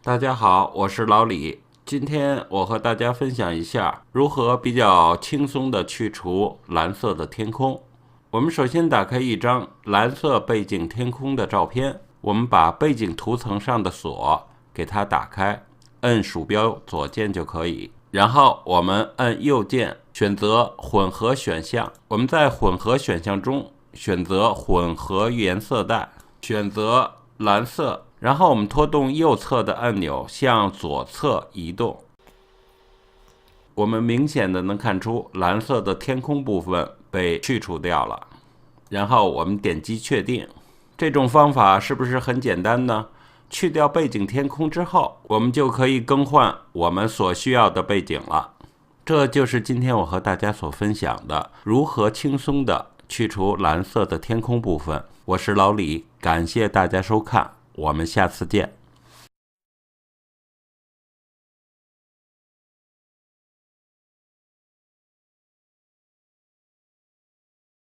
大家好，我是老李。今天我和大家分享一下如何比较轻松地去除蓝色的天空。我们首先打开一张蓝色背景天空的照片，我们把背景图层上的锁给它打开，摁鼠标左键就可以。然后我们按右键选择混合选项，我们在混合选项中选择混合颜色带，选择蓝色，然后我们拖动右侧的按钮向左侧移动，我们明显的能看出蓝色的天空部分被去除掉了。然后我们点击确定。这种方法是不是很简单呢？去掉背景天空之后，我们就可以更换我们所需要的背景了。这就是今天我和大家所分享的如何轻松的去除蓝色的天空部分。我是老李，感谢大家收看，我们下次见。